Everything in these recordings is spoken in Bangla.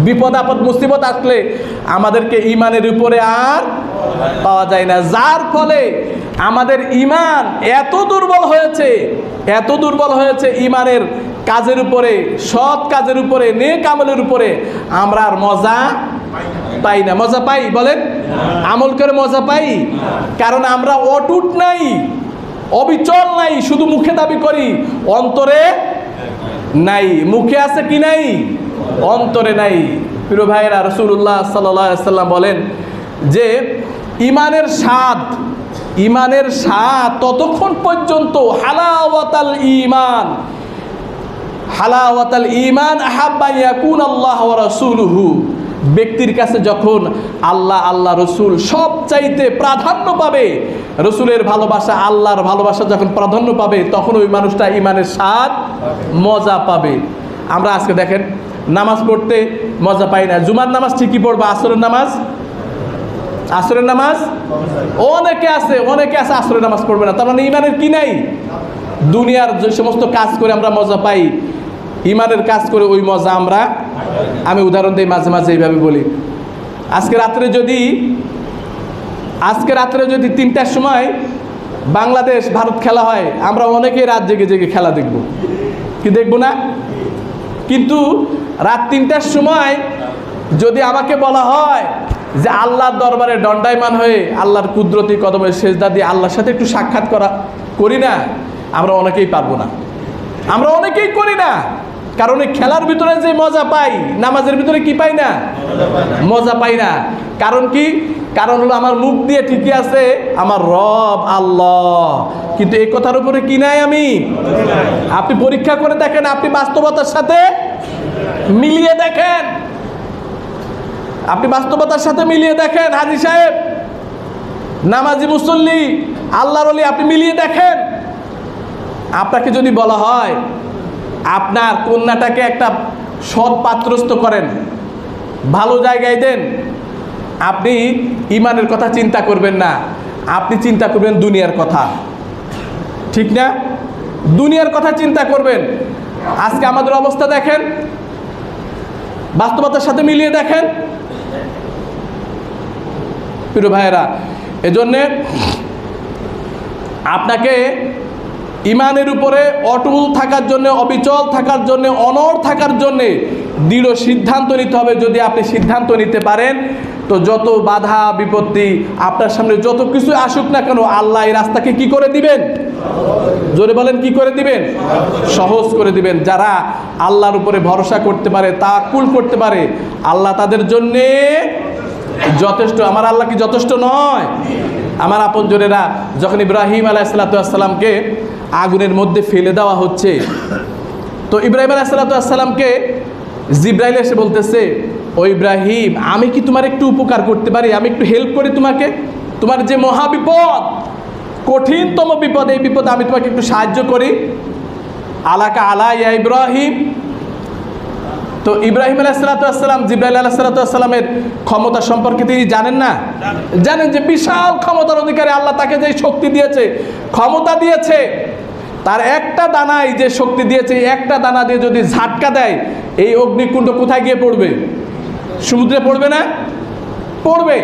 বিপদ আপদ মুসিবত আসলে আমাদেরকে ইমানের উপরে আর পাওয়া যায় না, যার ফলে আমাদের ইমান এত দুর্বল হয়েছে ইমানের কাজের উপরে, সৎ কাজের উপরে, নেক আমলের উপরে আমরা আর মজা পাই না। মজা পাই বলেন? আমল করে মজা পাই? কারণ আমরা অটুট নাই, অবিচল নাই, শুধু মুখে দাবি করি, অন্তরে নাই। মুখে আছে কি নাই? অন্তরে নাই। প্রিয় ভাইয়েরা, রাসূলুল্লাহ সাল্লাল্লাহু আলাইহি ওয়াসাল্লাম বলেন যে ইমানের স্বাদ ততক্ষণ পর্যন্ত হালাওয়াতাল ঈমান আহাব্বা ইয়াকুন আল্লাহ ওয়া রাসূলুহু, ব্যক্তির কাছে যখন আল্লাহ রসুল সব চাইতে প্রাধান্য পাবে, রসুলের ভালোবাসা, আল্লাহর ভালোবাসা যখন প্রাধান্য পাবে, তখন ওই মানুষটা ইমানের স্বাদ মজা পাবে। আমরা আজকে দেখেন নামাজ পড়তে মজা পাই না। জুমার নামাজ ঠিকই পড়বো, আসরের নামাজ অনেকে আছে আসরের নামাজ পড়বে না। তার মানে ইমানের কি নাই? দুনিয়ার যে সমস্ত কাজ করে আমরা মজা পাই, ইমানের কাজ করে ওই মজা আমি উদাহরণ দিই, মাঝে মাঝে এইভাবে বলি, আজকে রাত্রে যদি 3টার সময় বাংলাদেশ ভারত খেলা হয়, আমরা অনেকেই রাত জেগে জেগে খেলা দেখব, কি দেখব না? কিন্তু রাত 3টার সময় যদি আমাকে বলা হয় যে আল্লাহর দরবারে দণ্ডায়মান হয়ে আল্লাহর কুদরতি কদমে সেজদা দিয়ে আল্লাহর সাথে একটু সাক্ষাৎ করি না, আমরা অনেকেই পারবো না, আমরা অনেকেই করি না। কারণ এই খেলার ভিতরে যে মজা পাই, নামাজের ভিতরে কি পাই না? মজা পাই না। কারণ কি? কারণ হলো আমার মুখ দিয়ে ঠিকই আছে আমার রব আল্লাহ, কিন্তু এই কথার উপরে কি নাই আমি। আপনি পরীক্ষা করে দেখেন, আপনি বাস্তবতার সাথে মিলিয়ে দেখেন, হাজী সাহেব, নামাজি মুসল্লি, আল্লাহর ওলি, আপনি মিলিয়ে দেখেন। আপনাকে যদি বলা হয় আপনার কন্যাটাকে একটা সৎ পাত্রস্থ করেন, ভালো জায়গায় দেন, আপনি ইমানের কথা চিন্তা করবেন না, আপনি চিন্তা করবেন দুনিয়ার কথা, ঠিক না? দুনিয়ার কথা চিন্তা করবেন। আজকে আমাদের অবস্থা দেখেন, বাস্তবতার সাথে মিলিয়ে দেখেন। প্রিয় ভাইয়েরা, এজন্যে আপনাকে ইমানের উপরে অটল থাকার জন্য, অবিচল থাকার জন্য, অনড় থাকার জন্য দৃঢ় সিদ্ধান্ত নিতে হবে। যদি আপনি সিদ্ধান্ত নিতে পারেন, তো যত বাধা বিপত্তি আপনার সামনে যত কিছু আসুক না কেন, আল্লাহ এই রাস্তাকে কি করে দিবেন? জোরে বলেন, কি করে দিবেন? সহজ করে দিবেন। যারা আল্লাহর উপরে ভরসা করতে পারে, তাওয়াক্কুল করতে পারে, আল্লাহ তাদের জন্যে যথেষ্ট। আমার আল্লাহ কি যথেষ্ট নয়? আমার আপনজনেরা, যখন ইব্রাহিম আলাইহিসসালামকে আগুনের মধ্যে ফেলে দেওয়া হচ্ছে, তো ইব্রাহিম আলাইহিসসালামকে জিবরাইল এসে বলতেছে, ও ইব্রাহিম, আমি কি তোমার একটু উপকার করতে পারি? আমি একটু হেল্প করি তোমাকে? তোমার যে মহাবিপদ, কঠিনতম বিপদ, এই বিপদ আমি তোমাকে একটু সাহায্য করি। আলাকা আলা ইয়া ইব্রাহিম। তো ইব্রাহিম আলাইহিসসালাম, জিবরাইল আলাইহিসসালামের ক্ষমতা সম্পর্কে তিনি জানেন না? জানেন যে বিশাল ক্ষমতার অধিকারী আল্লাহ তাকে যে শক্তি দিয়েছে, ক্ষমতা দিয়েছে, তার একটা দানায় যে শক্তি দিয়েছে, একটা দানা দিয়ে যদি ঝাটকা দেয়, এই অগ্নিকুণ্ড কোথায় গিয়ে পড়বে? সমুদ্রে পড়বে না? পড়বে।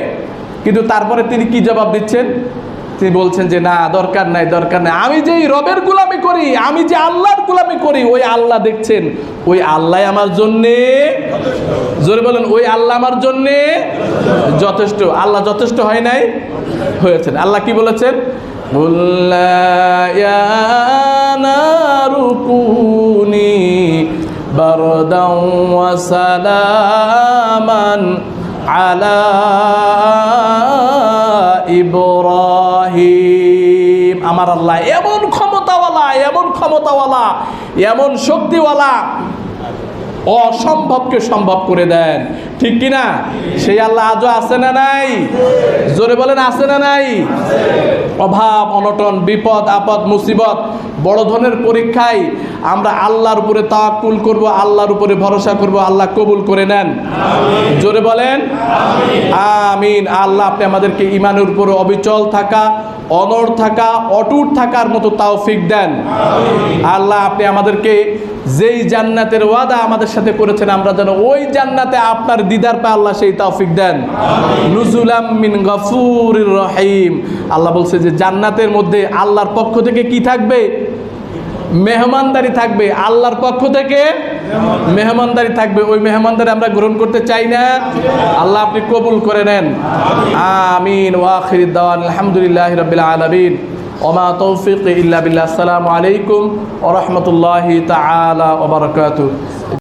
কিন্তু তারপরে তিনি কি জবাব দিচ্ছেন? তিনি বলছেন যে না, দরকার নাই, আমি যে রবের গোলামি করি, আমি যে আল্লাহর গোলামি করি, ওই আল্লাহ দেখছেন, ওই আল্লাহ আমার জন্যে, জোরে বলেন, ওই আল্লাহ আমার জন্যে যথেষ্ট। আল্লাহ যথেষ্ট হয় নাই? হয়েছেন। আল্লাহ কি বলেছেন? ইয়া নারু কুনি বারদান ওয়া সালামান আলা ইব্রাহিম। আমার আল্লাহ এমন ক্ষমতাওয়ালা, এমন শক্তিওয়ালা, অসম্ভবকে সম্ভব করে দেন, ঠিক কিনা? সেই আল্লাহ আজও আছে না নাই? জোরে বলেন, আছে না নাই? অভাব অনটন, বিপদ আপদ মুসিবত, বড় ধরনের পরীক্ষায় আমরা আল্লাহর উপরে তাওয়াক্কুল করব, আল্লাহর উপরে ভরসা করব, আল্লাহ কবুল করে নেন। জোরে বলেন আমিন। আল্লাহ আপনি আমাদেরকে ইমানের উপরে অবিচল থাকা, অনড় থাকা, অটুট থাকার মতো তৌফিক দেন। আল্লাহ আপনি আমাদেরকে যেই জান্নাতের ওয়াদা আমাদের সাথে করেছেন আমরা যেন ওই জান্নাতে আপনার দিদার পায় আল্লাহ সেই তৌফিক দেন। নুজুলাম মিন গফুরির রহিম। আল্লাহ বলছে যে জান্নাতের মধ্যে আল্লাহর পক্ষ থেকে কি থাকবে? মেহমানদারি থাকবে। আল্লাহর পক্ষ থেকে মেহমানদারি থাকবে। ওই মেহমানদারি আমরা গ্রহণ করতে চাই না। আল্লাহ আপনি কবুল করে নেন। আমিন। ওয়া আখিরুদ দাওয়ানা আলহামদুলিল্লাহি রাব্বিল আলামিন। ওমা তৌফিক ইল্লা বিল্লাহ। আসসালামু আলাইকুম ওয়া রাহমাতুল্লাহি তাআলা ওয়া বারাকাতুহু।